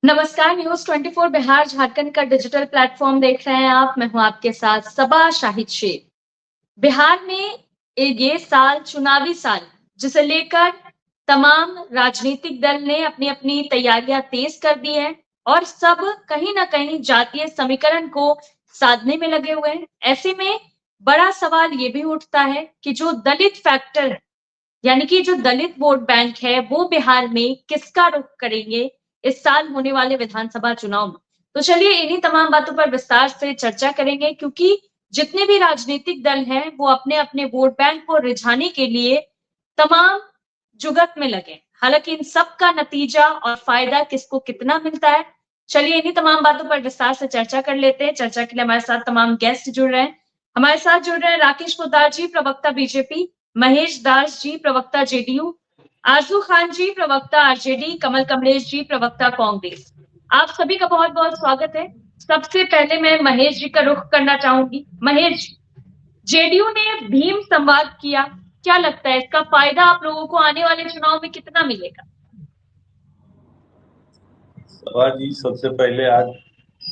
नमस्कार, न्यूज़ 24 बिहार झारखंड का digital platform देख रहे हैं आप। मैं हूँ आपके साथ सबा शाहिद शेख। बिहार में ये साल चुनावी साल, जिसे लेकर तमाम राजनीतिक दल ने अपनी-अपनी तैयारियां तेज कर दी हैं और सब कहीं न कहीं जातीय समीकरण को साधने में लगे हुए हैं। ऐसे में बड़ा सवाल ये भी उठता है कि जो दलित फैक्टर है, यानी कि जो दलित वोट बैंक है, वो बिहार में किसका रुख करेंगे इस साल होने वाले विधानसभा चुनाव में। तो चलिए इन्हीं तमाम बातों पर विस्तार से चर्चा करेंगे क्योंकि जितने भी राजनीतिक दल हैं, वो अपने-अपने वोट बैंक को रिझाने के लिए तमाम जुगत में लगे। हालाँकि इन सब का नतीजा और फ़ायदा किसको कितना मिलता है, चलिए इन्हीं तमाम बातों पर विस्तार से चर्चा कर लेते हैं। चर्चा के लिए हमारे साथ तमाम गेस्ट जुड़ रहे हैं। हमारे साथ जुड़ रहे हैं राकेश पोद्दार जी, प्रवक्ता बीजेपी, महेश दास जी, प्रवक्ता जेडीयू, आजू खान जी, प्रवक्ता आरजेडी, कमल कमलेश जी, प्रवक्ता कांग्रेस। आप सभी का बहुत-बहुत स्वागत है। सबसे पहले मैं महेश जी का रुख करना चाहूंगी। महेश, जेडीयू ने भीम संवाद किया, क्या लगता है इसका फायदा आप लोगों को आने वाले चुनाव में कितना मिलेगा? सभा जी, सबसे पहले आज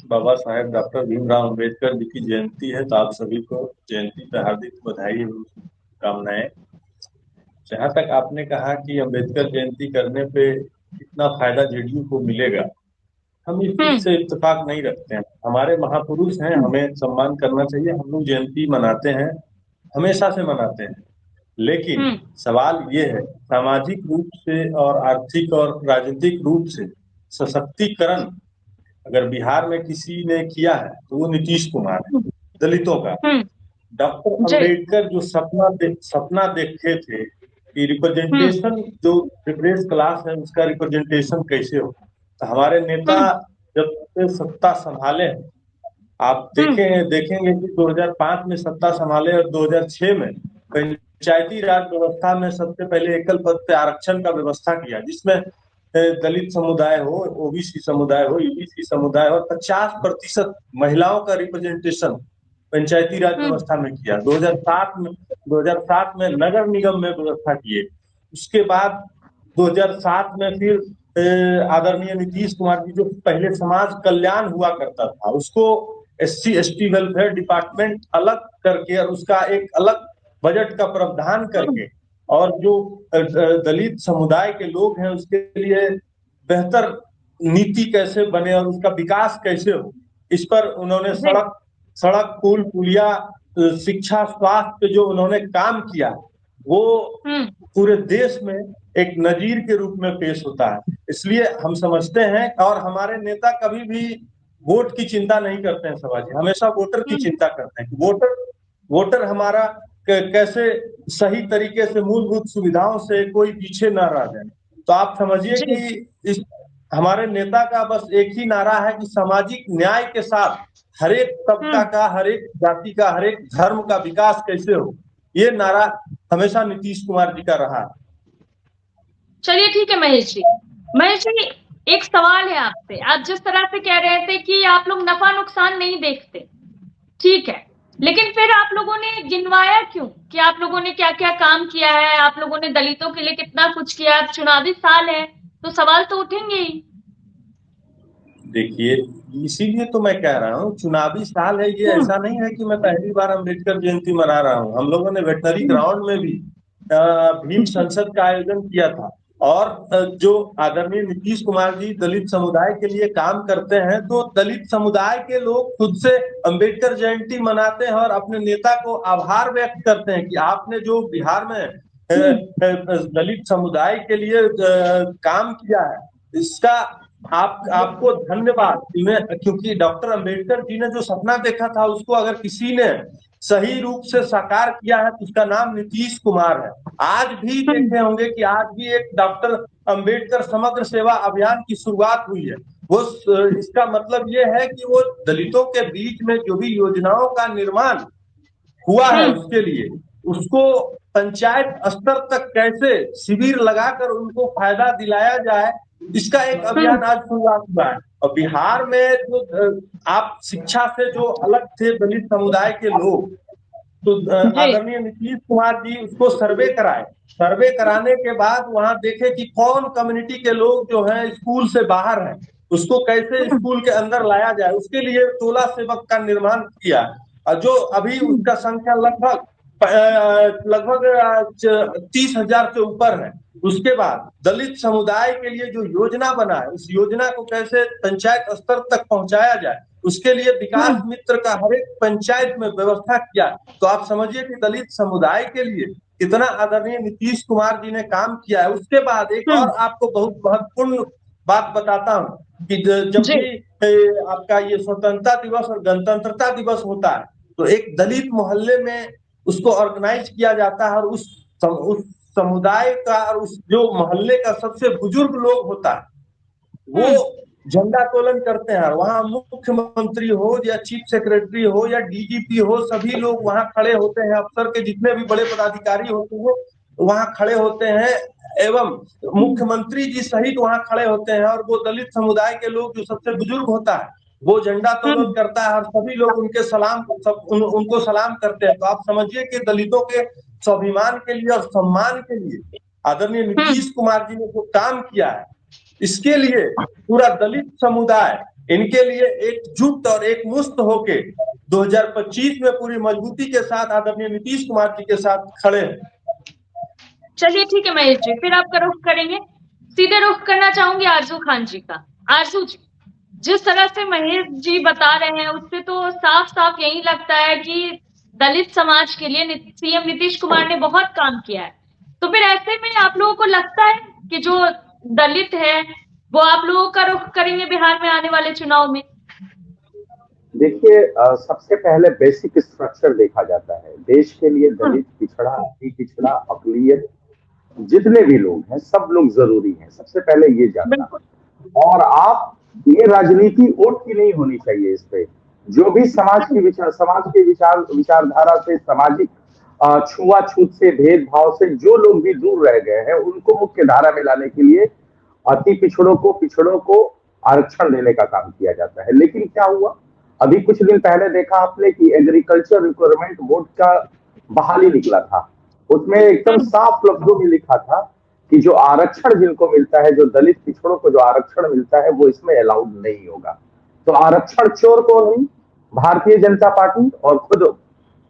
बाबा साहेब डॉक्टर भीमराव अंबेडकर जी की जयंती है, तो आप सभी को जयंती पे हार्दिक बधाई एवं शुभकामनाएं। जहाँ तक आपने कहा कि अंबेडकर जयंती करने पे कितना फायदा जेडीयू को मिलेगा, हम इस चीज हम्म। से इत्तेफाक नहीं रखते हैं। हमारे महापुरुष हैं, हमें सम्मान करना चाहिए। हम लोग जयंती मनाते हैं, हमेशा से मनाते हैं। लेकिन हम्म। सवाल ये है, सामाजिक रूप से और आर्थिक और राजनीतिक रूप से सशक्तिकरण अगर बिहार में किसी ने किया है तो वो नीतीश कुमार है, हम्म। दलितों का। हम्म। डॉक्टर जी। अंबेडकर जो सपना देखे थे कि हम्म। रिप्रेजेंटेशन, जो रिप्रेस क्लास है उसका रिप्रेजेंटेशन कैसे हो, तो हमारे नेता हम्म। जब से सत्ता संभाले हैं, आप हम्म। देखेंगे कि 2005 में सत्ता संभाले और 2006 में पंचायती राज व्यवस्था में सबसे पहले एकल पद पे आरक्षण का व्यवस्था किया, जिसमें दलित समुदाय हो, ओबीसी समुदाय हो, ईबीसी समुदाय हो, 50% महिलाओं का रिप्रेजेंटेशन पंचायती राज हम्म। व्यवस्था में किया। 2007 में नगर निगम में व्यवस्था किए। उसके बाद 2007 में फिर आदरणीय नीतीश कुमार जी, जो पहले समाज कल्याण हुआ करता था, उसको एससी एसटी वेलफेयर डिपार्टमेंट अलग करके और उसका एक अलग बजट का प्रावधान हम्म। करके, और जो दलित समुदाय के लोग हैं उसके लिए बेहतर नीति कैसे बने और उसका विकास कैसे हो, इस पर उन्होंने जी। सड़क सड़क पुल पुलिया, शिक्षा स्वास्थ्य पे जो उन्होंने काम किया, वो हम्म। पूरे देश में एक नजीर के रूप में पेश होता है। इसलिए हम समझते हैं, और हमारे नेता कभी भी वोट की चिंता नहीं करते हैं सभा जी, हमेशा वोटर की हम्म। चिंता करते हैं कि वोटर वोटर हमारा कैसे सही तरीके से मूलभूत सुविधाओं से कोई पीछे ना रह जाए। तो आप समझिए जी। कि इस हमारे नेता का बस एक ही नारा है कि सामाजिक न्याय के साथ हर एक तबका हम्म। का, हर एक जाति का, हर एक धर्म का विकास कैसे हो, ये नारा हमेशा नीतीश कुमार जी का रहा है। चलिए ठीक है महेश जी। महेश जी, एक सवाल है आपसे। आप जिस तरह से कह रहे थे कि आप लोग नफा नुकसान नहीं देखते, ठीक है, लेकिन फिर आप लोगों ने गिनवाया क्यों कि आप लोगों ने क्या क्या काम किया है, आप लोगों ने दलितों के लिए कितना कुछ किया? अब चुनावी साल है तो सवाल तो उठेंगे ही। देखिए, इसीलिए तो मैं कह रहा हूँ चुनावी साल है, ये हम्म। ऐसा नहीं है कि मैं पहली बार अम्बेडकर जयंती मना रहा हूँ। हम लोगों ने वेटनरी हम्म। ग्राउंड में भी भीम संसद का आयोजन किया था। और जो आदरणीय नीतीश कुमार जी दलित समुदाय के लिए काम करते हैं, तो दलित समुदाय के लोग खुद से अम्बेडकर जयंती मनाते हैं और अपने नेता को आभार व्यक्त करते हैं कि आपने जो बिहार में हम्म। दलित समुदाय के लिए काम किया है, इसका आपको धन्यवाद। क्योंकि डॉक्टर अंबेडकर जी ने जो सपना देखा था, उसको अगर किसी ने सही रूप से साकार किया है तो उसका नाम नीतीश कुमार है। आज भी हम्म। देखे होंगे कि आज भी एक डॉक्टर अंबेडकर समग्र सेवा अभियान की शुरुआत हुई है। वो इसका मतलब ये है कि वो दलितों के बीच में जो भी योजनाओं का निर्माण हुआ है, हम्म। उसके लिए उसको पंचायत स्तर तक कैसे शिविर लगाकर उनको फायदा दिलाया जाए, इसका एक हम्म। अभियान आज शुरुआत हुआ है। और बिहार में जो आप शिक्षा से जो अलग थे दलित समुदाय के लोग, तो जी। आदरणीय नीतीश कुमार जी उसको सर्वे कराए। सर्वे कराने के बाद वहां देखे कि कौन कम्युनिटी के लोग जो है स्कूल से बाहर हैं, उसको कैसे स्कूल के अंदर लाया जाए, उसके लिए टोला सेवक का निर्माण किया, और जो अभी उसका संख्या लगभग 30,000 के ऊपर है। उसके बाद दलित समुदाय के लिए जो योजना बना है, उस योजना को कैसे पंचायत स्तर तक पहुंचाया जाए, उसके लिए विकास मित्र का हर एक पंचायत में व्यवस्था किया। तो आप समझिए कि दलित समुदाय के लिए कितना आदरणीय नीतीश कुमार जी ने काम किया है। उसके बाद एक और आपको बहुत महत्वपूर्ण बात बताता हूँ कि जब जी। भी आपका ये स्वतंत्रता दिवस और गणतंत्रता दिवस होता है, तो एक दलित मोहल्ले में उसको ऑर्गेनाइज किया जाता है, और उस समुदाय का और उस जो मोहल्ले का सबसे बुजुर्ग लोग होता है, वो झंडोत्तोलन करते हैं। वहां मुख्यमंत्री हो या चीफ सेक्रेटरी हो या डीजीपी हो, सभी लोग वहां खड़े होते हैं, अफसर के जितने भी बड़े पदाधिकारी होते हैं वहां खड़े होते हैं, एवं मुख्यमंत्री जी सहित वहां खड़े होते हैं, और वो दलित समुदाय के लोग जो सबसे बुजुर्ग होता है वो झंडोत्तोलन करता है, और सभी लोग उनके सलाम उनको सलाम करते हैं। तो आप समझिए कि दलितों के स्वाभिमान के लिए और सम्मान के लिए आदरणीय नीतीश कुमार जी ने जो काम किया है, इसके लिए पूरा दलित समुदाय इनके लिए एकजुट और एक मुस्त होके 2025 में पूरी मजबूती के साथ आदरणीय नीतीश कुमार जी के साथ खड़े हैं। चलिए ठीक है महेश जी, फिर आपका रुख करेंगे। सीधे रुख करना चाहूंगी आरजू खान जी का। आरजू जी, जिस तरह से महेश जी बता रहे हैं उससे तो साफ साफ यही लगता है कि दलित समाज के लिए सीएम नीतीश कुमार ने बहुत काम किया है। तो फिर ऐसे में आप लोगों को लगता है कि जो दलित है वो आप लोगों का रुख करेंगे बिहार में आने वाले चुनाव में? देखिए, सबसे पहले बेसिक स्ट्रक्चर देखा जाता है। देश के लिए दलित, पिछड़ा, अति पिछड़ा, अकलियत, जितने भी लोग हैं सब लोग जरूरी हैं, सबसे पहले ये जानना। और आप, ये राजनीति वोट की नहीं होनी चाहिए इस पे। जो भी समाज के विचारधारा से, सामाजिक छुआछूत से, भेदभाव से जो लोग भी दूर रह गए हैं उनको मुख्य धारा में लाने के लिए अति पिछड़ों को आरक्षण देने का काम किया जाता है। लेकिन क्या हुआ, अभी कुछ दिन पहले देखा आपने कि एग्रीकल्चर रिक्वायरमेंट बोर्ड का बहाली निकला था। उसमें एकदम साफ लफ्जों में लिखा था कि जो आरक्षण जिनको मिलता है, जो दलित पिछड़ों को जो आरक्षण मिलता है, वो इसमें अलाउड नहीं होगा। तो आरक्षण चोर कौन है? भारतीय जनता पार्टी और खुद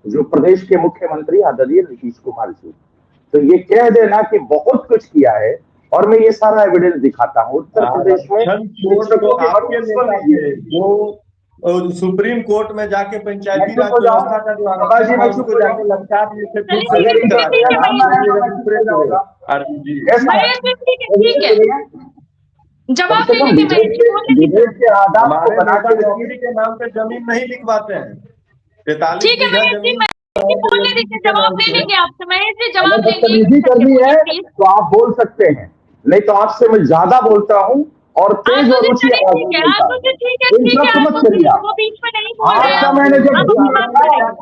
जो प्रदेश के मुख्यमंत्री आदरणीय नीतीश कुमार जी। तो ये कह देना कि बहुत कुछ किया है, और मैं ये सारा एविडेंस दिखाता हूँ। उत्तर प्रदेश में जो सुप्रीम कोर्ट में जाके पंचायती राज व्यवस्था का जो आरक्षण था उसको जाके लटका दिए थे, फिर से ठीक है, जवाब दे दीजिए। हमारे नेता नौकरी के नाम पे जमीन नहीं लिखवाते हैं। 43 बीघा जमीन जवाब दे देंगे आपसे महेश जी, जवाब बदतमीजी करनी है तो आप बोल सकते हैं, नहीं तो आपसे मैं ज्यादा बोलता हूँ और तेज और ऊंची आवाज में बोलता हूँ। मत करिए आपका मैंने जब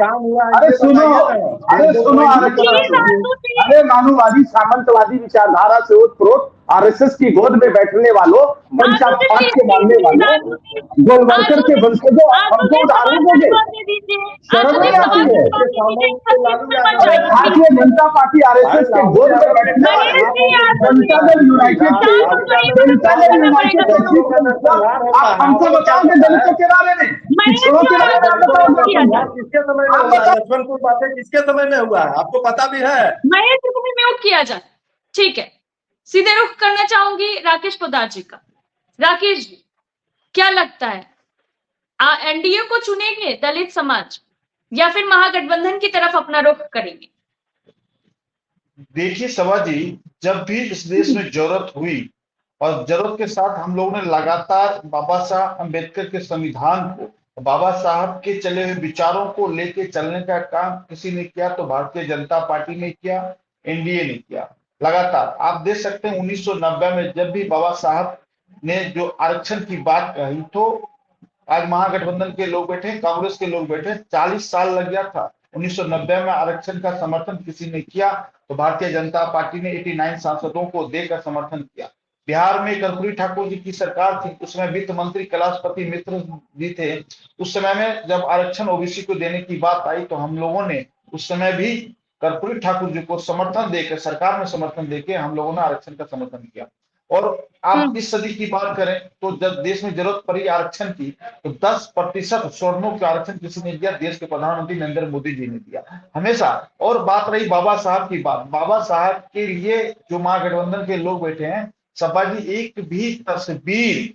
काम हुआ, अरे सुनो अरे मानववादी सामंतवादी विचारधारा से ओतप्रोत आरएसएस की गोद में बैठने वालों, मंचा पाठ के मानने वालों, गोलवलकर के वंशजों, हमको उदाहरण देंगे? शर्म नहीं आती है? भारतीय जनता पार्टी आरएसएस के गोद में बैठने वाले जनता दल यूनाइटेड आप हमको बताओगे दलितों के बारे में, पिछड़ों के बारे में आप बताओगे? किसके समय में हुआ है? लक्ष्मणपुर बातें किसके समय में हुआ है, आपको पता भी है? महेश जी को म्यूट किया जाए। ठीक है, सीधे रुख करना चाहूंगी राकेश पोद्दार जी का। राकेश जी, क्या लगता है एनडीए को चुनेंगे दलित समाज या फिर महागठबंधन की तरफ अपना रुख करेंगे? देखिए सभा जी, जब भी इस देश में जरूरत हुई और जरूरत के साथ हम लोगों ने लगातार बाबा साहब अम्बेडकर के संविधान को, बाबा साहब के चले हुए विचारों को लेके चलने का काम किसी ने किया तो भारतीय जनता पार्टी ने किया, एनडीए ने किया। लगातार आप देख सकते हैं 1990 में जब भी बाबा साहब ने जो आरक्षण की बात कही तो आज महागठबंधन के लोग बैठे, कांग्रेस के लोग बैठे, 40 साल लग गया था। 1990 में आरक्षण का समर्थन किसी ने किया तो भारतीय जनता पार्टी ने 89 सांसदों को देकर समर्थन किया। बिहार में कर्पूरी ठाकुर जी की सरकार थी, उसमें वित्त मंत्री कैलाशपति मिश्र जी थे। उस समय में जब आरक्षण ओबीसी को देने की बात आई तो हम लोगों ने उस समय भी कर्पूरी ठाकुर जी को समर्थन देकर, सरकार में समर्थन देकर हम लोगों ने आरक्षण का समर्थन किया। और आप इस सदी की बात करें तो जब देश में जरूरत पड़ी आरक्षण की तो 10% स्वर्णों का आरक्षण किसी ने दिया? देश के प्रधानमंत्री नरेंद्र मोदी जी ने दिया हमेशा। और बात रही बाबा साहब की, बाबा साहब के लिए जो महागठबंधन के लोग बैठे हैं, सपा जी, एक भी तस्वीर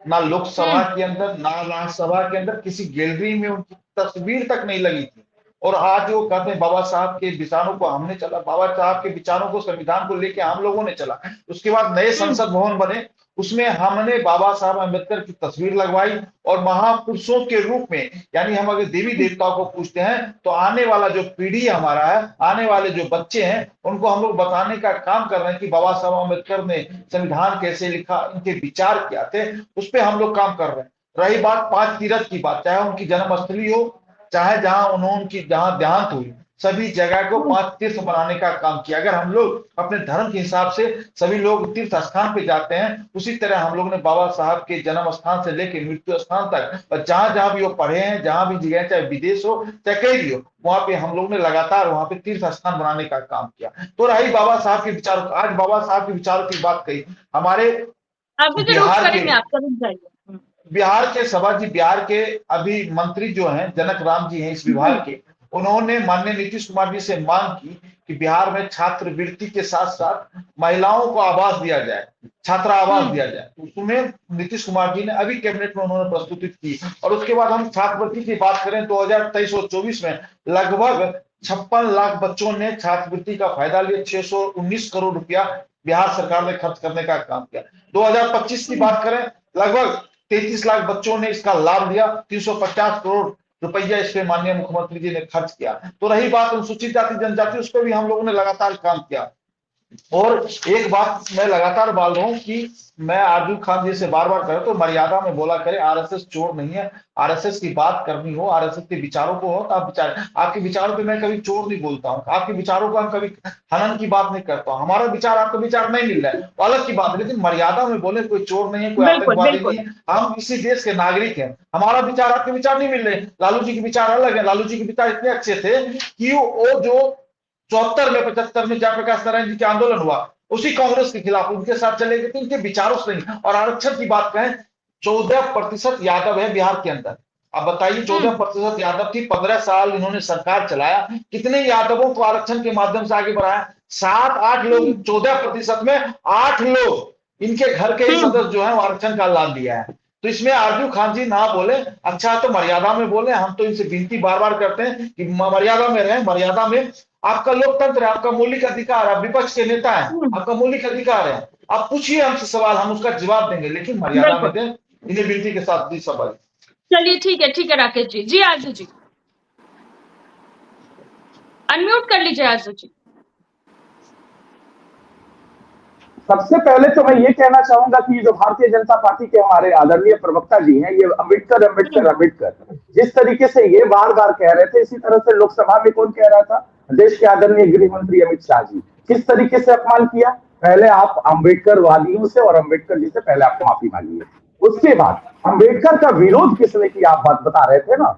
ना लोकसभा के अंदर ना राज्यसभा के अंदर किसी गैलरी में उनकी तस्वीर तक नहीं लगी थी। और आज वो कहते हैं बाबा साहब के विचारों को हमने चला, बाबा साहब के विचारों को, संविधान को लेके हम लोगों ने चला। उसके बाद नए संसद भवन बने, उसमें हमने बाबा साहब अम्बेडकर की तस्वीर लगवाई और महापुरुषों के रूप में, यानी हम अगर देवी देवताओं को पूछते हैं तो आने वाला जो पीढ़ी हमारा है, आने वाले जो बच्चे हैं, उनको हम लोग बताने का काम कर रहे हैं कि बाबा साहब अम्बेडकर ने संविधान कैसे लिखा, इनके विचार क्या थे, उस पर हम लोग काम कर रहे हैं। रही बात 5 तीर्थ की बात, चाहे उनकी जन्मस्थली हो, चाहे जहां उन्होंने जहां देहांत हुई, सभी जगह को 5 तीर्थ बनाने का काम किया। अगर हम लोग अपने धर्म के हिसाब से सभी लोग तीर्थ स्थान पे जाते हैं, उसी तरह हम लोग ने बाबा साहब के जन्म स्थान से लेकर मृत्यु स्थान तक, और जहां जहां भी वो पढ़े हैं, जहां भी जगह, चाहे विदेश हो चाहे कहीं भी हो, वहां पे हम लोग ने लगातार वहां पे तीर्थ स्थान बनाने का काम किया। तो रही बाबा साहब के विचारों, आज बाबा साहब के विचारों की बात कही, हमारे अभी जरूर बिहार करेंगे, के आप कभी जाइए। बिहार के सभा जी, बिहार के अभी मंत्री जो हैं जनक राम जी हैं इस विभाग के, उन्होंने माननीय नीतीश कुमार जी से मांग की कि बिहार में छात्रवृत्ति के साथ साथ महिलाओं को आवास दिया जाए, छात्रा आवास दिया जाए। तो उसमें नीतीश कुमार जी ने अभी कैबिनेट में उन्होंने प्रस्तुत की। और उसके बाद हम छात्रवृत्ति की बात करें, 2023 और 24 में लगभग 56 लाख बच्चों ने छात्रवृत्ति का फायदा लिया, 619 करोड़ रुपया बिहार सरकार ने खर्च करने का काम किया। 2025 की बात करें, लगभग 33 लाख बच्चों ने इसका लाभ लिया, 350 करोड़ रुपया इस पे माननीय मुख्यमंत्री जी ने खर्च किया। तो रही बात अनुसूचित जाति जनजाति, उस पर भी हम लोगों ने लगातार काम किया। और एक बात मैं लगातार बोल रहा हूँ कि मैं आरजू खान जी से बार बार कह रहा तो मर्यादा में बोला करे, आरएसएस चोर नहीं है। आरएसएस की बात करनी हो, आरएसएस के विचारों को हो तो आप विचार, आपके विचारों पे मैं कभी चोर नहीं बोलता हूँ, आपके विचारों को हम कभी हनन की बात नहीं करता हूँ। हमारा विचार आपका विचार नहीं मिल रहा है तो अलग की बात है, लेकिन मर्यादा में बोले, कोई चोर नहीं है, कोई आतंकवादी नहीं है, हम इसी देश के नागरिक हैं। हमारा विचार आपके विचार नहीं मिल रहे। लालू जी के विचार अलग है, लालू जी के विचार इतने अच्छे थे कि वो जो 74 में 75 में जयप्रकाश नारायण जी के आंदोलन हुआ, उसी कांग्रेस के खिलाफ उनके साथ चले गए थे, उनके विचारों से नहीं। और आरक्षण की बात करें, 14% यादव है बिहार के अंदर। अब बताइए, 14% यादव थी, 15 साल इन्होंने सरकार चलाया, कितने यादवों को आरक्षण के माध्यम से आगे बढ़ाया? 7-8 लोग, 14% में 8 लोग इनके घर के ही सदस्य जो है आरक्षण का लाभ लिया है। तो इसमें आरजू खान जी ना बोले, अच्छा तो मर्यादा में बोले। हम तो इनसे विनती बार बार करते हैं कि मर्यादा में रहें, मर्यादा में। आपका लोकतंत्र है, आपका मौलिक अधिकार है, आप विपक्ष के नेता हैं, आपका मौलिक अधिकार है, आप पूछिए हमसे सवाल, हम उसका जवाब देंगे, लेकिन मर्यादा में दें। इन्हें विनती के साथ दी सवाल। चलिए ठीक है राकेश जी। जी आरजू जी, अनम्यूट कर लीजिए आरजू जी। सबसे पहले तो मैं ये कहना चाहूंगा कि जो भारतीय जनता पार्टी के हमारे आदरणीय प्रवक्ता जी हैं, ये अम्बेडकर अम्बेडकर अम्बेडकर जिस तरीके से ये बार बार कह रहे थे, इसी तरह से लोकसभा में कौन कह रहा था? देश के आदरणीय गृह मंत्री अमित शाह जी। किस तरीके से अपमान किया? पहले आप अम्बेडकर वादियों से और अम्बेडकर जी से पहले आप माफी मांगिए, उसके बाद अम्बेडकर का विरोध किसने किया? आप बात बता रहे थे ना,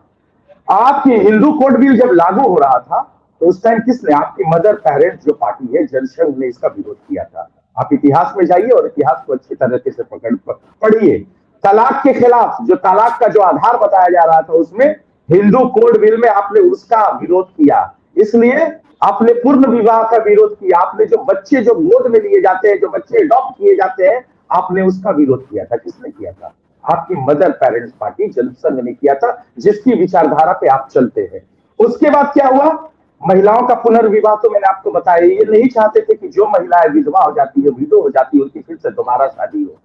आपकी हिंदू कोड बिल जब लागू हो रहा था तो उस टाइम किसने? आपकी मदर पेरेंट्स जो पार्टी है, जनसंघ ने इसका विरोध किया था। आप इतिहास में जाइए और इतिहास को अच्छी तरीके से पढ़िए। तलाक के खिलाफ, जो तलाक का जो आधार बताया जा रहा था, उसमें हिंदू कोड बिल में आपने उसका विरोध किया। इसलिए आपने पूर्ण विवाह का विरोध किया। आपने जो बच्चे जो गोद में लिए जाते हैं, जो बच्चे अडॉप्ट किए जाते हैं, आपने उसका विरोध किया था। किसने किया था? आपकी मदर पेरेंट्स पार्टी जनसंघ ने किया था, जिसकी विचारधारा पे आप चलते हैं। उसके बाद क्या हुआ? महिलाओं का पुनर्विवाह तो मैंने आपको बताया, ये नहीं चाहते थे कि जो महिलाएं विधवा हो जाती है, विधो हो जाती है, उनकी फिर से दोबारा शादी हो।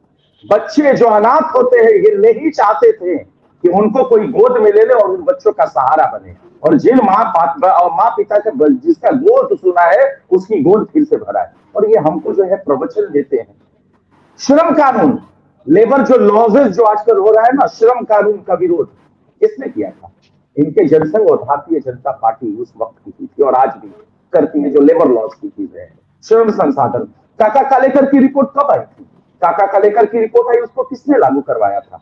बच्चे जो अनाथ होते हैं, ये नहीं चाहते थे कि उनको कोई गोद में ले ले और उन बच्चों का सहारा बने। और जिन माँ पिता का जिसका गोद सुना है, उसकी गोद फिर से भरा है। और ये हमको जो है प्रवचन देते हैं। श्रम कानून, लेबर जो लॉजेस जो आजकल हो रहा है ना, श्रम कानून का विरोध किसने किया था? इनके जनसंघ और भारतीय जनता पार्टी उस वक्त की थी और आज भी करती है, जो लेबर लॉज की चीजें हैं। श्रम संसाधन, काका कालेकर की रिपोर्ट कब आई थी? काका कालेकर की रिपोर्ट आई, उसको किसने लागू करवाया था?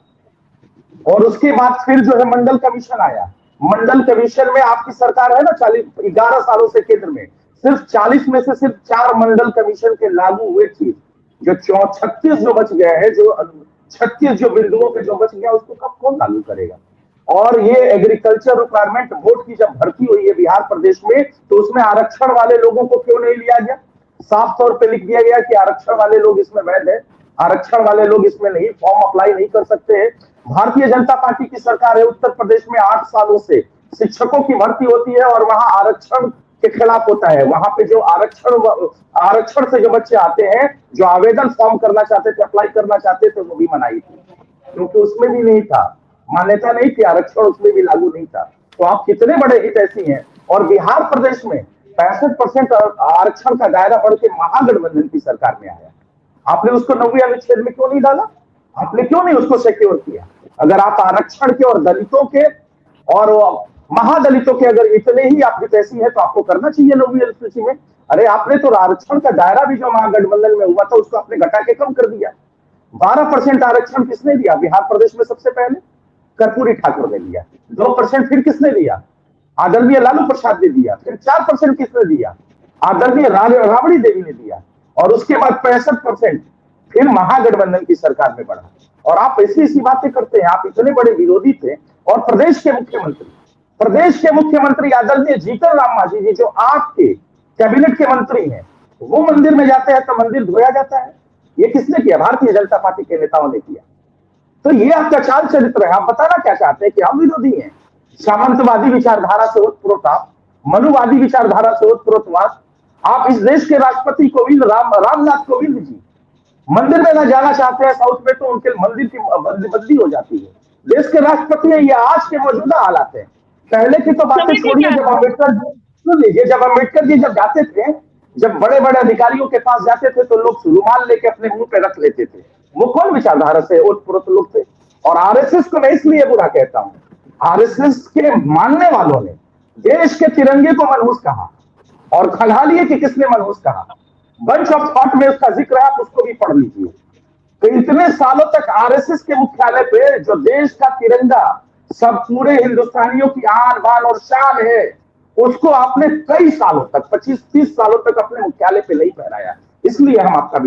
और उसके बाद फिर जो है मंडल कमीशन आया। मंडल कमीशन में आपकी सरकार है ना, 11 सालों से केंद्र में सिर्फ 40 में से सिर्फ 4 मंडल कमीशन के लागू हुए थे। जो 36 जो बच गए हैं, जो 36 जो बिंदुओं पे जो बच गया, उसको कब कौन लागू करेगा? और ये एग्रीकल्चर रिक्वायरमेंट बोर्ड की जब भर्ती हुई है बिहार प्रदेश में, तो उसमें आरक्षण वाले लोगों को क्यों नहीं लिया गया? साफ तौर पे लिख दिया गया कि आरक्षण वाले लोग इसमें वैध है, आरक्षण वाले लोग इसमें नहीं, फॉर्म अप्लाई नहीं कर सकते हैं। भारतीय जनता पार्टी की सरकार है, उत्तर प्रदेश में 8 सालों से शिक्षकों की भर्ती होती है और वहां आरक्षण के खिलाफ होता है। वहां पे जो आरक्षण से जो बच्चे आते हैं, जो आवेदन फॉर्म करना चाहते थे, अप्लाई करना चाहते थे, वो भी मनाही थी, क्योंकि उसमें भी नहीं था, मान्यता नहीं थी, आरक्षण उसमें भी लागू नहीं था। तो आप कितने बड़े हित ऐसी हैं। और बिहार प्रदेश में 65% आरक्षण का दायरा बढ़ के महागठबंधन की सरकार में आया। आपने उसको 90वें अनुच्छेद में क्यों नहीं डाला? आपने क्यों नहीं उसको सिक्योर किया? अगर आप आरक्षण के और दलितों के और महादलितों के अगर इतने ही आपकी पैसी है, तो आपको करना चाहिए 90वीं अनुसूची में। अरे आपने तो आरक्षण का दायरा भी जो महागठबंधन में हुआ था, उसको आपने घटा के कम कर दिया। 12% आरक्षण किसने दिया बिहार प्रदेश में? सबसे पहले कर्पूरी ठाकुर ने दिया। 2% फिर किसने दिया? आदरणीय लालू प्रसाद ने दिया। फिर 4% किसने दिया? आदरणीय राबड़ी देवी ने दिया। और उसके बाद 65% फिर महागठबंधन की सरकार में बढ़ा। और आप ऐसी ऐसी बातें करते हैं, आप इतने बड़े विरोधी थे। और प्रदेश के मुख्यमंत्री आदरणीय जीतन राम मांझी जी, जो आपके कैबिनेट के मंत्री हैं, वो मंदिर में जाते हैं तो मंदिर धोया जाता है। ये किसने किया? भारतीय जनता पार्टी के नेताओं ने किया। तो ये आपका चाल चरित्र है। आप बताना क्या चाहते हैं कि हम विरोधी हैं? सामंतवादी विचारधारा से ओतप्रोत आप, मनुवादी विचारधारा से ओतप्रोत आप इस देश के राष्ट्रपति कोविंद रामनाथ कोविंद जी मंदिर में ना जाना चाहते हैं साउथ में, तो उनके मंदिर की बदली हो जाती है। देश के राष्ट्रपति है, ये आज के मौजूदा हालात है। पहले की तो बातें छोड़िए। जब अम्बेडकर, सुन लीजिए, जब अम्बेडकर जी जब जाते थे, जब बड़े बड़े अधिकारियों के पास जाते थे, तो लोग रुमाल लेके अपने मुंह पे रख लेते थे। वो कौन विचारधारा से ओतप्रोत लोग थे? और आरएसएस को मैं इसलिए बुरा कहता हूं, आरएसएस के मानने वालों ने देश के तिरंगे को मनहूस कहा और खंगालिए कि किसने मनहूस कहा। बंच ऑफ थॉट में उसका जिक्र है, आप उसको भी पढ़ लीजिए। तो इतने सालों तक आरएसएस के मुख्यालय पे जो देश का तिरंगा सब पूरे हिंदुस्तानियों की आन बान और शान है, उसको आपने कई सालों तक, 25-30 सालों तक अपने मुख्यालय पे नहीं फहराया। इसलिए हम आपका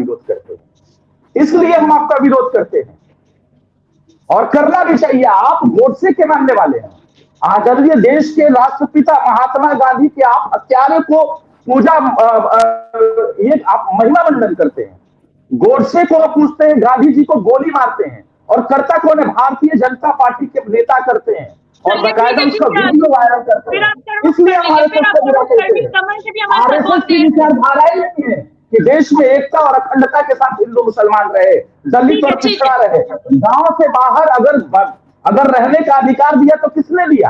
विरोध करते हैं, और करना भी चाहिए। आप गोडसे के मानने वाले हैं, आदरणीय देश के राष्ट्रपिता महात्मा गांधी के आप हत्यारे को पूजा, ये आप महिमा वंदन करते हैं। गोडसे को पूछते हैं, गांधी जी को गोली मारते हैं, और करता कौन है? भारतीय जनता पार्टी के नेता करते हैं, और बकायदा उसका वीडियो वायरल करते हैं। इसलिए हमारे आरएसएस की विचारधाराएं नहीं है कि देश में एकता और अखंडता के साथ हिंदू मुसलमान रहे, दलित और पिछड़ा रहे। गांव से बाहर अगर रहने का अधिकार दिया तो किसने दिया?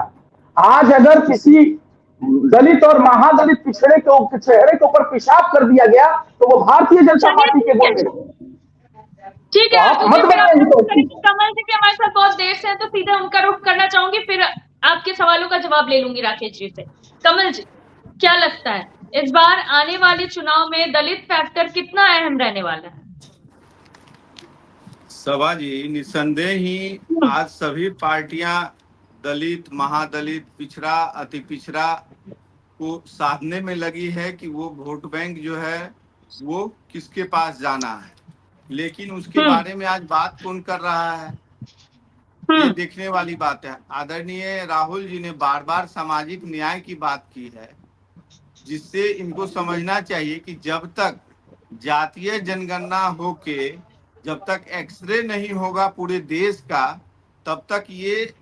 आज अगर किसी दलित और महादलित पिछड़े के चेहरे के ऊपर पेशाब कर दिया गया, तो वो भारतीय जनता पार्टी के बोल रहे। ठीक है, कमल जी भी हमारे साथ बहुत देर से है, तो सीधे उनका रुख करना चाहूंगी, फिर आपके सवालों का जवाब ले लूंगी राकेश जी से। कमल जी, क्या लगता है इस बार आने वाले चुनाव में दलित फैक्टर कितना अहम रहने वाला है? सभा जी, निसंदेह ही आज सभी पार्टियां दलित, महादलित, पिछड़ा, अति पिछड़ा को साधने में लगी है कि वो वोट बैंक जो है वो किसके पास जाना है। लेकिन उसके बारे में आज बात कौन कर रहा है, ये देखने वाली बात है। आदरणीय राहुल जी ने बार बार सामाजिक न्याय की बात की है, जिससे इनको समझना चाहिए कि जब तक जातीय जनगणना होके, जब तक एक्सरे नहीं होगा पूरे देश का, तब तक ये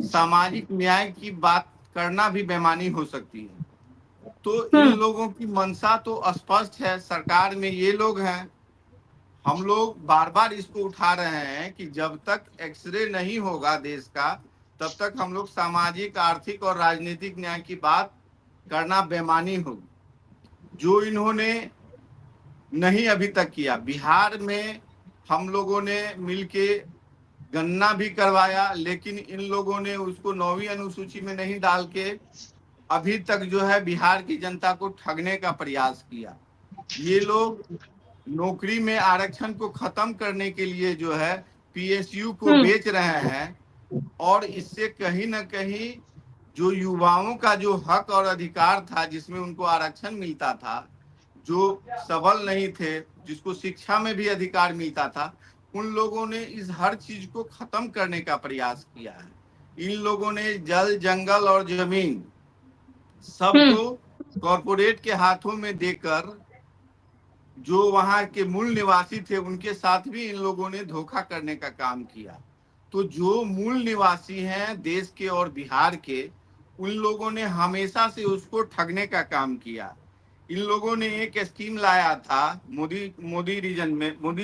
सामाजिक न्याय की बात करना भी बेमानी हो सकती है। तो इन लोगों की मंशा तो स्पष्ट है, सरकार में ये लोग हैं। हम लोग बार बार इसको उठा रहे हैं कि जब तक एक्सरे नहीं होगा देश का, तब तक हम लोग सामाजिक, आर्थिक और राजनीतिक न्याय की बात करना बेमानी होगी, जो इन्होंने नहीं अभी तक किया। बिहार में हम लोगों ने मिलके गणना भी करवाया, लेकिन इन लोगों ने उसको 9वीं अनुसूची में नहीं डाल के अभी तक जो है बिहार की जनता को ठगने का प्रयास किया। ये लोग नौकरी में आरक्षण को खत्म करने के लिए जो है पीएसयू को बेच रहे हैं, और इससे कहीं ना कहीं जो युवाओं का जो हक और अधिकार था, जिसमें उनको आरक्षण मिलता था, जो सबल नहीं थे जिसको शिक्षा में भी अधिकार मिलता था, उन लोगों ने इस हर चीज को खत्म करने का प्रयास किया है। इन लोगों ने जल, जंगल और जमीन सबको कॉरपोरेट के हाथों में देकर जो वहां के मूल निवासी थे उनके साथ भी इन लोगों ने धोखा करने का काम किया। तो जो मूल निवासी हैं देश के और बिहार के, उन लोगों ने हमेशा से उसको ठगने का काम किया। इन लोगों ने एक स्कीम लाया था मोदी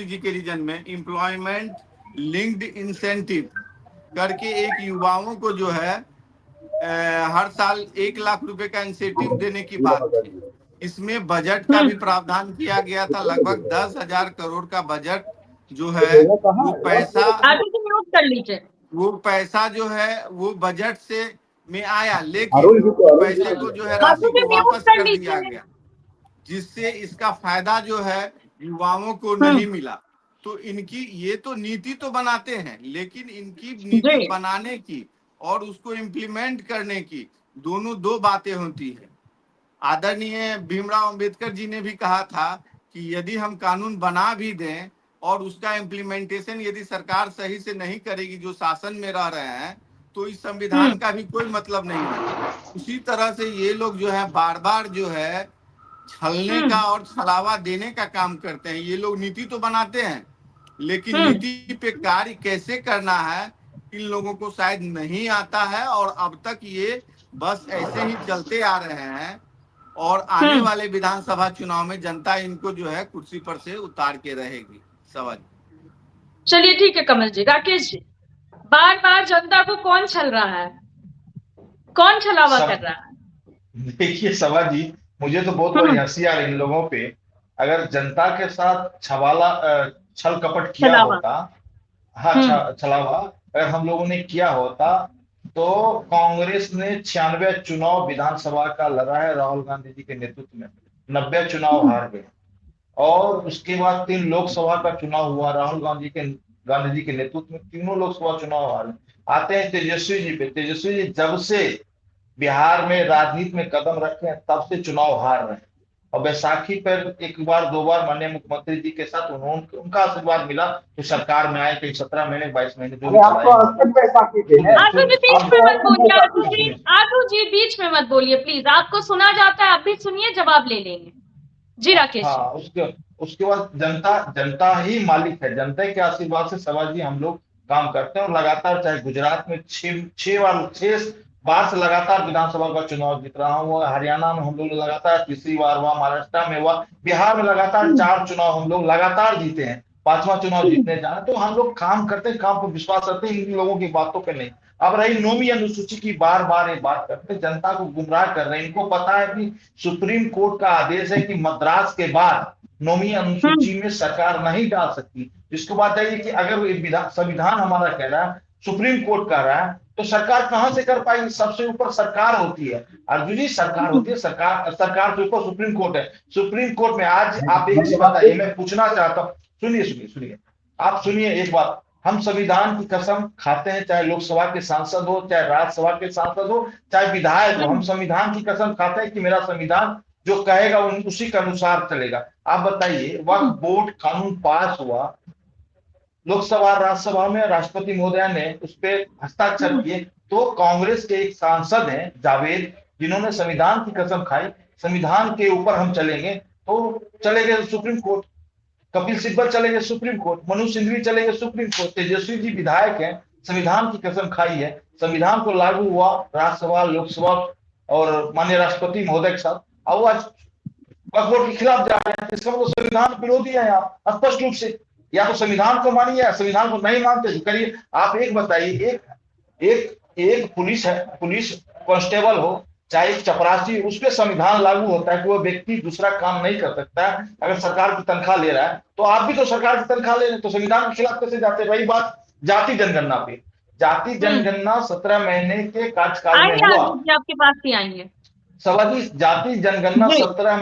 जी के रीजन में, एम्प्लॉयमेंट लिंक्ड इंसेंटिव करके एक युवाओं को जो है हर साल 1 लाख रुपए का इंसेंटिव देने की बात थी। इसमें बजट का भी प्रावधान किया गया था। लगभग 10,000 करोड़ का बजट जो है वो पैसा जो है वो बजट से में आया, लेकिन पैसे को जो है राशि को वापस कर दिया गया, जिससे इसका फायदा जो है युवाओं को नहीं मिला। तो इनकी ये तो नीति तो बनाते हैं, लेकिन इनकी नीति बनाने की और उसको इम्प्लीमेंट करने की दोनों दो बातें होती है। आदरणीय भीमराव अंबेडकर जी ने भी कहा था कि यदि हम कानून बना भी दें और उसका इम्प्लीमेंटेशन यदि सरकार सही से नहीं करेगी, जो शासन में रह रहे हैं, तो इस संविधान का भी कोई मतलब नहीं है। उसी तरह से ये लोग जो है बार बार जो है छलने का और छलावा देने का काम करते हैं। ये लोग नीति तो बनाते हैं, लेकिन नीति पे कार्य कैसे करना है इन लोगों को शायद नहीं आता है, और अब तक ये बस ऐसे ही चलते आ रहे हैं। और आने वाले विधानसभा चुनाव में जनता इनको जो है कुर्सी पर से उतार के रहेगी। सवाल। चलिए ठीक है कमल जी। राकेश जी, बार बार जनता को कौन छल रहा है, कौन छलावा कर रहा है? देखिए सवा जी, मुझे तो बहुत बड़ी हंसी आ रही इन लोगों पे। अगर जनता के साथ छल कपट किया होता, हाँ छलावा अगर हम लोगों ने किया होता, तो कांग्रेस ने 96 चुनाव विधानसभा का लड़ा है राहुल गांधी जी के नेतृत्व में, 90 चुनाव हार गए। और उसके बाद 3 लोकसभा का चुनाव हुआ राहुल गांधी जी के नेतृत्व में, तीनों लोकसभा चुनाव हारे। आते हैं तेजस्वी जी पे। तेजस्वी जी जब से बिहार में राजनीति में कदम रखे हैं तब से चुनाव हार रहे हैं। और बैसाखी पर 1 बार 2 बार माननीय मुख्यमंत्री जी के साथ उनका आशीर्वाद मिला तो सरकार में आए, कहीं 17 महीने 22 महीने जो आजू जी बीच में मत बोलिए प्लीज, आपको सुना जाता है, आप भी सुनिए, जवाब ले लेंगे जी राकेश। हाँ, उसके बाद जनता ही मालिक है। जनता के आशीर्वाद से सवाल जी हम लोग काम करते हैं, और लगातार चाहे गुजरात में 6 बार से लगातार विधानसभा का चुनाव जीत रहा हूँ, हरियाणा में हम लोग लगातार 3री बार हुआ, महाराष्ट्र में हुआ, बिहार में लगातार 4 चुनाव हम लोग लगातार जीते हैं, 5वां चुनाव जीतने जा रहे हैं। तो हम लोग काम करते हैं, काम पर विश्वास करते हैं, इन लोगों की बातों पे नहीं। अब रही 9वीं अनुसूची की, बार बार ये बात करते हैं, जनता को गुमराह कर रहे हैं। इनको पता है कि सुप्रीम कोर्ट का आदेश है कि मद्रास के बाद 9वीं अनुसूची में सरकार नहीं डाल सकती। जिसको बात है कि अगर संविधान हमारा कह रहा है, सुप्रीम कोर्ट कह रहा है, तो सरकार कहां से कर पाएगी? सबसे ऊपर सरकार होती है, अर्जुन जी, सरकार होती है। सरकार से ऊपर सुप्रीम कोर्ट है। सुप्रीम कोर्ट में आज आप एक चीज बताइए, मैं पूछना चाहता हूँ, सुनिए आप सुनिए एक बात। हम संविधान की कसम खाते हैं, चाहे लोकसभा के सांसद हो, चाहे राज्यसभा के सांसद हो, चाहे विधायक हो, हम संविधान की कसम खाते हैं कि मेरा संविधान जो कहेगा उसी के अनुसार चलेगा। आप बताइए, वक्फ बोर्ड कानून पास हुआ, लोकसभा राज्यसभा में राष्ट्रपति महोदय ने उस पर हस्ताक्षर किए, तो कांग्रेस के एक सांसद हैं जावेद, जिन्होंने संविधान की कसम खाई, संविधान के ऊपर हम चलेंगे, तो चले गए सुप्रीम कोर्ट। कपिल सिब्बल चले गए सुप्रीम कोर्ट, मनु सिंघवी चले गए सुप्रीम कोर्ट। तेजस्वी जी विधायक हैं, संविधान की कसम खाई है, संविधान को लागू हुआ राज्यसभा, लोकसभा और माननीय राष्ट्रपति महोदय के साथ, और आज वक्फ बोर्ड के खिलाफ जा रहे हैं। इसका मतलब संविधान विरोधी है आप स्पष्ट रूप से। या तो संविधान को मानिए, संविधान को नहीं मानते तो करिए। आप एक बताइए, एक पुलिस है, पुलिस कांस्टेबल हो, चाहे एक चपरासी, उस पर संविधान लागू होता है कि वो व्यक्ति दूसरा काम नहीं कर सकता है अगर सरकार की तनख्वाह ले रहा है। तो आप भी तो सरकार की तनख्वाह ले रहे हैं, तो संविधान के खिलाफ कैसे जाते? रही बात जाति जनगणना पे, जाति जनगणना 17 महीने के कार्यकाल में हुआ, आपके पास ही आएंगे सवाल। जाति जनगणना 17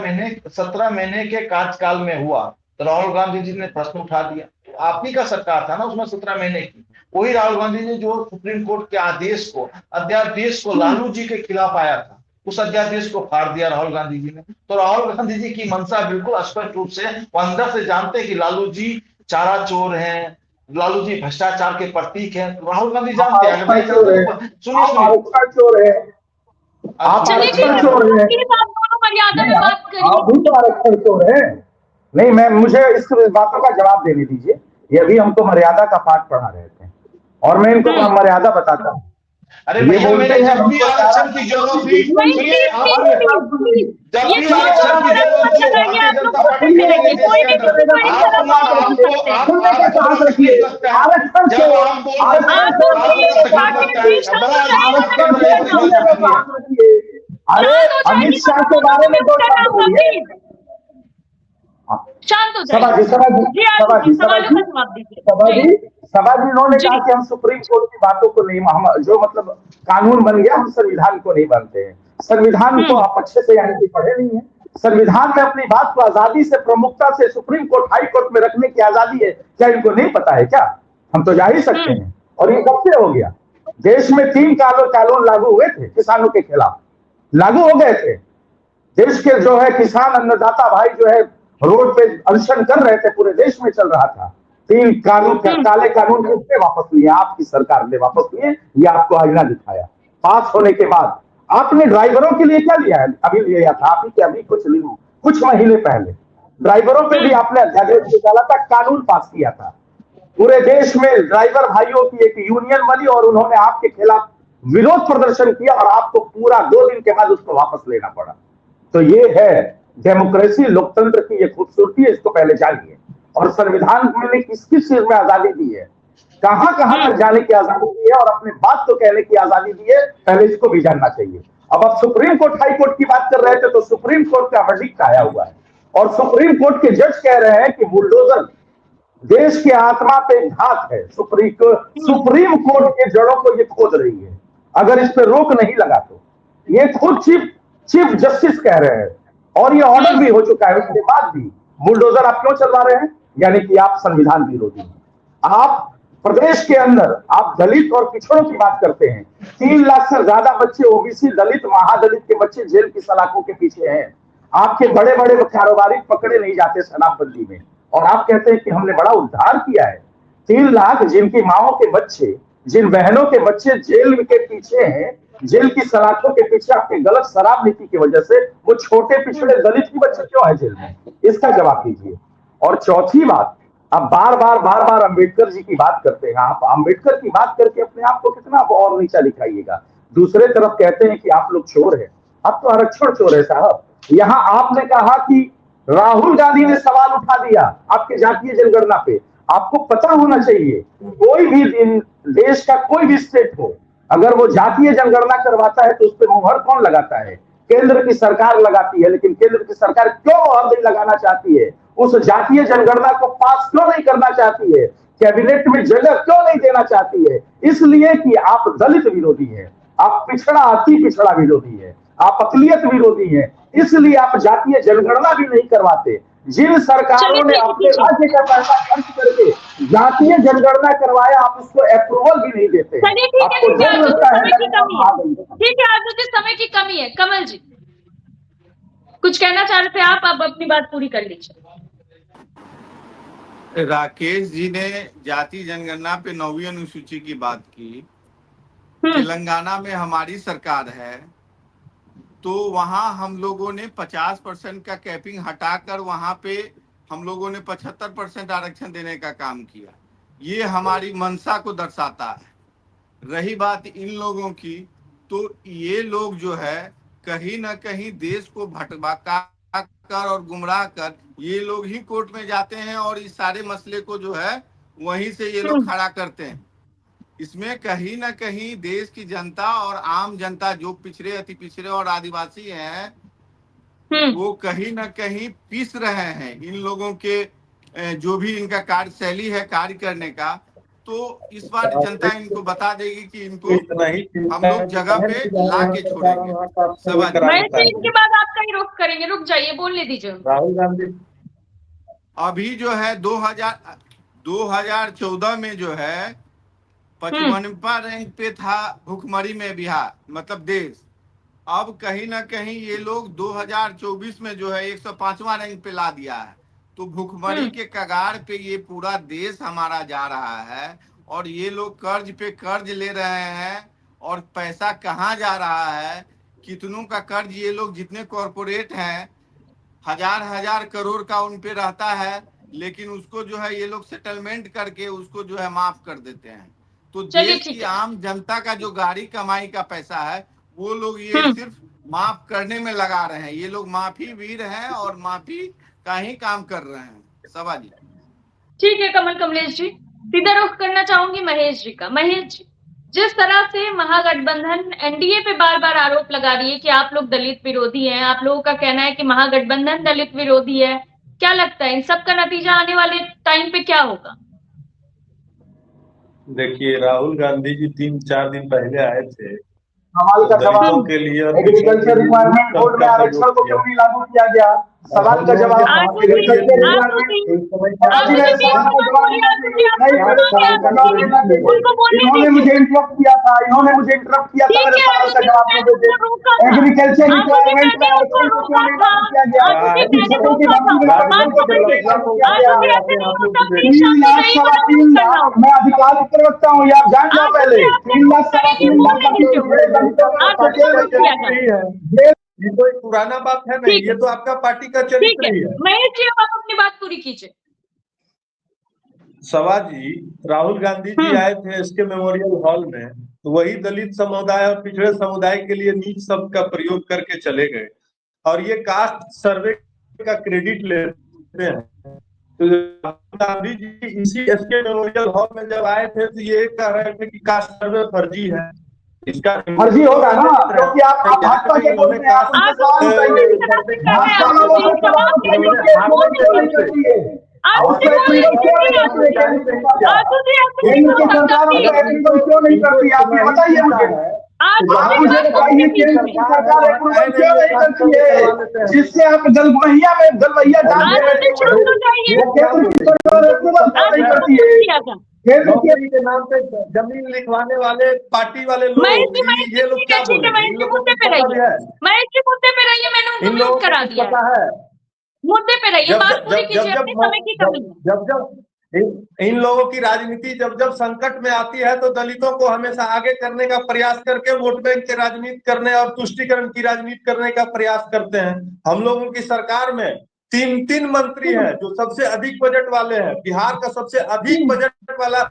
महीने के कार्यकाल में हुआ, तो राहुल गांधी जी ने प्रश्न उठा दिया। तो आप ही का सरकार था ना उसमें 17 महीने की। वही राहुल गांधी जी जो सुप्रीम कोर्ट के अध्यादेश को लालू जी के खिलाफ आया था, उस अध्यादेश को फाड़ दिया राहुल गांधी जी ने। तो राहुल गांधी जी की मंशा बिल्कुल स्पष्ट रूप से वो अंदर से जानते हैं कि लालू जी चारा चोर हैं, लालू जी भ्रष्टाचार के प्रतीक हैं। राहुल गांधी जानते हैं, अगर नहीं जानते तो सुनिए आप सुनिए। आरक्षण चोर है, आप चलिए ठीक आरक्षण है, चोर है। प्लीज आप दोनों मर्यादा में नहीं, बात आप करिए। भी तो आरक्षण चोर है। नहीं, मैं मुझे इस बातों का जवाब देने दीजिए। ये भी हमको मर्यादा का पाठ पढ़ा रहे थे और मैं इनको मर्यादा बताता हूँ। अरे ये भैया, बोलते मैंने हैं जब भी हमको आरक्षण की जरूरत हुई, नहीं, सुनिए प्लीज आप प्लीज सुनिए, प्लीज प्लीज, जब ये भी दोनों आरक्षण की तरफ जरूरत मत हुई लगाइए, भारतीय आप लोग जनता पार्टी बातें खड़ी करेंगे, रही देश कोई के भी अंदर। किसी पर इस तरह बात नहीं कर सकते हैं। आपको बड़ा तकलीफ लगता है आरक्षण जब हम बोल देते हैं, आप लोग आपको बड़ा प्लीज तकलीफ बातें लगता प्लीज है। शांत बड़ा हो अजीब जाइए, आपके मैं अंदर म्यूट एक करना रवैया हूँ। बन गया है। अरे शांत हो अमित जाइए, शाह के दोनों बारे को में म्यूट दो करना शब्द होगा बोलिए। प्लीज। शांत हो सभा जाइए। जी, सभा जी, जी सभा आरती जी, जी, सभा सवालों का जी, जवाब दीजिए। सभा जी जी, सभा जी, उन्होंने जी कहा कि हम सुप्रीम कोर्ट की बातों को नहीं, हम जो मतलब कानून बन गया, हम संविधान को नहीं मानते हैं। संविधान को आप अच्छे से यानी कि पढ़े नहीं है। संविधान में अपनी बात को आजादी से, प्रमुखता से सुप्रीम कोर्ट, हाई कोर्ट में रखने की आजादी है। क्या इनको नहीं पता है क्या? हम तो जा ही सकते हैं। और ये कब से हो गया? देश में 3 कानून लागू हुए थे किसानों के खिलाफ, लागू हो गए थे। देश के जो है किसान अन्नदाता भाई जो है रोड पे अनशन कर रहे थे, पूरे देश में चल रहा था। 3 कानून, काले कानून किसने वापस लिए? आपकी सरकार ने वापस लिए। ये आपको आईना दिखाया। पास होने के बाद आपने ड्राइवरों के लिए क्या लिया है? अभी लिया था आप ही के, अभी कुछ महीने पहले ड्राइवरों पे भी आपने अध्यादेश निकाला था, कानून पास किया था। पूरे देश में ड्राइवर भाइयों की एक यूनियन बनी और उन्होंने आपके खिलाफ विरोध प्रदर्शन किया और आपको पूरा 2 दिन के बाद उसको वापस लेना पड़ा। तो ये है डेमोक्रेसी, लोकतंत्र की ये खूबसूरती है। इसको पहले जानिए। और संविधान ने किस किस चीज में आजादी दी है, कहां कहां तक जाने की आजादी दी है और अपने बात को कहने की आजादी दी है, पहले इसको भी जानना चाहिए। अब आप सुप्रीम कोर्ट, हाई कोर्ट की बात कर रहे थे, तो सुप्रीम कोर्ट का वर्डिक्ट आया हुआ है और सुप्रीम कोर्ट के जज कह रहे हैं कि बुलडोजर देश की आत्मा पे घात है। सुप्रीम कोर्ट के जड़ों को ये खोद रही है, अगर इस पे रोक नहीं लगा तो। ये खुद चीफ जस्टिस कह रहे हैं और ये ऑर्डर भी हो चुका है। उसके बाद भी बुलडोजर आप क्यों चलवा रहे हैं? यानी कि आप संविधान विरोधी हैं। आप प्रदेश के अंदर आप दलित और पिछड़ों की बात करते हैं। 3 लाख से ज्यादा बच्चे ओबीसी, दलित, महादलित के बच्चे जेल की सलाखों के पीछे हैं। आपके बड़े बड़े कारोबारी पकड़े नहीं जाते शराबबंदी में और आप कहते हैं कि हमने बड़ा उद्धार किया है। 3 लाख जिनकी माओ के बच्चे, जिन बहनों के बच्चे जेल के पीछे हैं, जेल की सलाखों के पीछे आपके गलत शराब नीति की वजह से, वो छोटे पिछड़े दलित के बच्चे क्यों है जेल में? इसका जवाब दीजिए। और चौथी बात, आप बार बार अंबेडकर जी की बात करते हैं। आप अंबेडकर की बात करके अपने आप को कितना और नीचा दिखाइएगा। दूसरे तरफ कहते हैं कि आप लोग चोर हैं। आप तो आरक्षण चोर है साहब। यहां आपने कहा कि राहुल गांधी ने सवाल उठा दिया आपके जातीय जनगणना पे। आपको पता होना चाहिए, कोई भी देश का कोई भी स्टेट हो, अगर वो जातीय जनगणना करवाता है तो उस पर मुहर कौन लगाता है? केंद्र की सरकार लगाती है। लेकिन केंद्र की सरकार क्यों मुहर नहीं लगाना चाहती है? उस जातीय जनगणना को पास क्यों नहीं करना चाहती है? कैबिनेट में जगह क्यों नहीं देना चाहती है? इसलिए कि आप दलित विरोधी हैं, आप पिछड़ा, अति पिछड़ा विरोधी है, आप अकलियत विरोधी हैं। इसलिए आप जातीय जनगणना भी नहीं करवाते। जिन सरकारों ने अपने राज्य का पैसा खर्च करके जातीय जनगणना करवाया, आप उसको अप्रूवल भी नहीं देते हैं। चलिए ठीक है, आपको ठीक है, डर आज लगता समय की कमी है। है। ठीक है, आज मुझे समय की कमी है। कमल जी कुछ कहना चाह रहे थे आप, अब अपनी बात पूरी कर लीजिए। राकेश जी ने जाति जनगणना पे 9वीं अनुसूची की बात की। तेलंगाना में हमारी सरकार है तो वहां हम लोगों ने 50% का कैपिंग हटाकर वहां पे हम लोगों ने 75% आरक्षण देने का काम किया। ये हमारी मंशा को दर्शाता है। रही बात इन लोगों की, तो ये लोग जो है कहीं ना कहीं देश को भटका कर और गुमराह कर ये लोग ही कोर्ट में जाते हैं और इस सारे मसले को जो है वहीं से ये लोग खड़ा करते हैं। इसमें कहीं ना कहीं देश की जनता और आम जनता जो पिछड़े, अति पिछड़े और आदिवासी हैं वो कहीं ना कहीं पीस रहे हैं इन लोगों के जो भी इनका कार्यशैली है कार्य करने का। तो इस बार जनता इनको बता देगी कि इनको हम लोग जगह पे ला के छोड़ेंगे। वैसे इनके बाद आप कहीं रुक करेंगे, रुक जाइए, बोलने दीजिए। राहुल गांधी अभी जो है 2014 में जो है 55वां रैंक पे था भुखमरी में बिहार, मतलब देश। अब कहीं ना कहीं ये लोग 2024 में जो है 105वां रैंक पे ला दिया है। तो भुखमरी के कगार पे ये पूरा देश हमारा जा रहा है और ये लोग कर्ज पे कर्ज ले रहे हैं। और पैसा कहाँ जा रहा है, कितनों का कर्ज ये लोग, जितने कॉरपोरेट हैं, हजार हजार करोड़ का उन पे रहता है, लेकिन उसको जो है ये लोग सेटलमेंट करके उसको जो है माफ कर देते हैं। तो चलिए देश ठीक की है। आम जनता का जो गाड़ी कमाई का पैसा है वो लोग ये सिर्फ माफ करने में लगा रहे हैं। ये लोग माफी वीर हैं और माफी का ही काम कर रहे हैं। सभा जी ठीक है कमल कमलेश जी, सीधा रुख करना चाहूंगी महेश जी का। महेश जी, जिस तरह से महागठबंधन एनडीए पे बार बार आरोप लगा रही है कि आप लोग दलित विरोधी हैं, आप लोगों का कहना है कि महागठबंधन दलित विरोधी है, क्या लगता है इन सब का नतीजा आने वाले टाइम पे क्या होगा? देखिए, राहुल गांधी जी 3-4 दिन पहले आए थे, सवाल का दलितों जवाब, के लिए और पिछड़ों एग्रीकल्चर के लिए रिक्वायरमेंट बोर्ड में सबका आरक्षण सहयोग को किया। क्यों नहीं लागू किया गया? सवाल का जवाब, आजू जी, एग्रीकल्चर आजू जी, रिक्वायरमेंट। आजू जी, मेरे प्लीज सवाल का मत जवाब बोलिए, आजू जी, आप नहीं, सुनो मेरे कि सवाल आजू का जवाब जी, देना चाहिए। उनको बोलने इन्होंने मुझे दीजिए। इंटरप्ट किया था, इन्होंने मुझे इंटरप्ट किया था, ठीक मेरे है सवाल आजू का जी, जवाब मैंने दे दे। उनको रोका था, एग्रीकल्चर आजू जी रिक्वायरमेंट में मैंने उनको आरक्षण को क्यों रोका नहीं था, लागू किया गया? आजू जी मैंने एजुकेशन की रोका था। भर्ती में आरक्षण बात को क्यों नहीं समझिए, लागू किया आजू गया? जी ऐसे नहीं होता, प्लीज 3 आपको लाख यही सवा बड़ा 3 करना लाख, होगा। मैं अधिकारी प्रवक्ता हूँ, ये आप जान जाओ आजू पहले। जी आपने 3 नोट लाख सवा करेंगे, 3 लाख बोलने का दीजिए पूरे उनको। दलितों में आजू जी जेल नोट किया जाए। चरित्र ही है, ये कोई पुराना बात है नहीं, ठीक ये है, तो आपका पार्टी का ठीक चरित्र है ही है। महेश जी, अब आप अपनी बात पूरी कीजिए। सभा जी, राहुल गांधी जी आए थे इसके मेमोरियल हॉल में, तो वही दलित समुदाय और पिछड़े समुदाय के लिए नीच शब्द का प्रयोग करके चले गए और ये कास्ट सर्वे का क्रेडिट लेते हैं। तो राहुल गांधी जी इसी इसके मेमोरियल हॉल में जब आए थे तो ये कह रहे थे कि कास्ट सर्वे फर्जी है। इसका फर्जी होगा ना, क्योंकि आप भाजपा के इन्होंने बोलते हैं, आप उनसे आजू सवाल जी क्यों उठाइए। इस तरह से कर रहे हैं? भाजपा आजू वालों जी से जवाब सवाल दे उठाइए, दीजिए, केंद्र बोलने की दीजिए। करती है। आजू जी उसमें बोलने क्यों दीजिए, नहीं प्लीज। करती है केंद्र सरकार? आजू जी ऐसे नहीं केंद्र हो की सकता, सरकार प्लीज। उसको एप्लीकेशन क्यों नहीं करती है? आप ये बताइए मुझे। आजू आप जी मुझे बात बताइए बोलिए केंद्र बीच की में। सरकार एप्रूवल क्यों नहीं करती है? जिससे आप गलवैया में जान आजू रहे जी चुप हो जाइए। वो केंद्र की सरकार एप्रूवल क्यों आजू नहीं जी को करती चुप है? किया जाए। केंद्र की नौकरी के नाम पे जमीन लिखवाने वाले पार्टी वाले लोग, महेश जी ये लोग ठीक क्या है, बोलेंगे? महेश इन जी लोगों को मुद्दे कुछ पे पता भी रहिए। है? महेश जी मुद्दे पे रहिए, मैंने उनको इन म्यूट लोगों को करा कुछ दिया है। पता है? मुद्दे पे रहिए, जब बात जब पूरी जब कीजिए, जब अपने समय की जब कमी है। जब जब इन लोगों की राजनीति जब जब संकट में आती है तो दलितों को हमेशा आगे करने का प्रयास करके वोट बैंक की राजनीति करने और तुष्टीकरण की राजनीति करने का प्रयास करते हैं। हम लोगों की सरकार में 3 मंत्री हैं जो सबसे अधिक बजट वाले हैं। बिहार का सबसे अधिक बजट वाला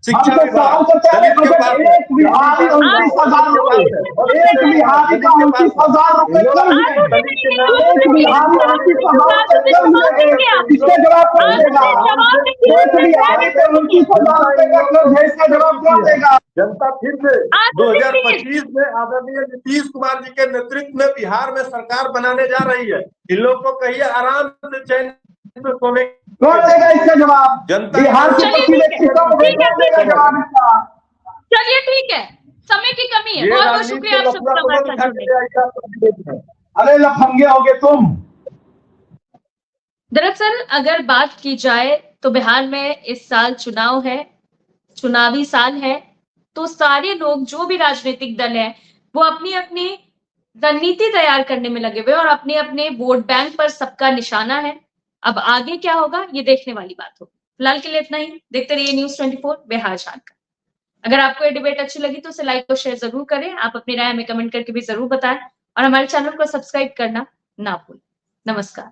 शिक्षा हमसे विभाग सवाल करते हैं, दलित के बजट पास है, एक बिहारी दलित 29,000 के रुपए, पास है, और एक बिहारी का दलित के पास 29,000 रुपए है। कर्ज आजू है। जी दलित के नहीं, नाम आजू एक पे जी बिहारी जवाब दीजिए, 29,000 आजू रुपए जी कर्ज जवाब है। देंगे आप। इसका जवाब कौन आजू देगा? जी जवाब देंगे, एक बिहारी पे 29,000 रुपए का कर्ज है, इसका जवाब कौन देगा? जनता फिर से आजू जी प्लीज। 2025 में आदरणीय नीतीश कुमार जी के नेतृत्व में बिहार में सरकार बनाने जा रही है। इन लोगों को कहिए आराम से चैन से सोने। कौन देगा इसका जवाब? जनता बिहार की चलिए प्रतिनिधि ठीक है, सीटों में ठीक है, कौन ठीक देगा है। जवाब इसका? चलिए ठीक है, समय की कमी है। ये बहुत बहुत राजनीति शुक्रिया के आप लफड़ा सबका को हमारे मत साथ उठा जुड़ने के का। ऐसा प्रतिनिधि है। अरे लफंगे होगे तुम। दरअसल अगर बात की जाए तो बिहार में इस साल चुनाव है, चुनावी साल है, तो सारे लोग जो भी राजनीतिक दल है वो अपनी अपनी रणनीति तैयार करने में लगे हुए और अपने अपने वोट बैंक पर सबका निशाना है। अब आगे क्या होगा ये देखने वाली बात होगी। फिलहाल के लिए इतना ही। देखते रहिए न्यूज़ 24 बिहार झारखंड। अगर आपको ये डिबेट अच्छी लगी तो उसे लाइक और शेयर जरूर करें। आप अपनी राय हमें कमेंट करके भी जरूर बताएं और हमारे चैनल को सब्सक्राइब करना ना भूलें। नमस्कार।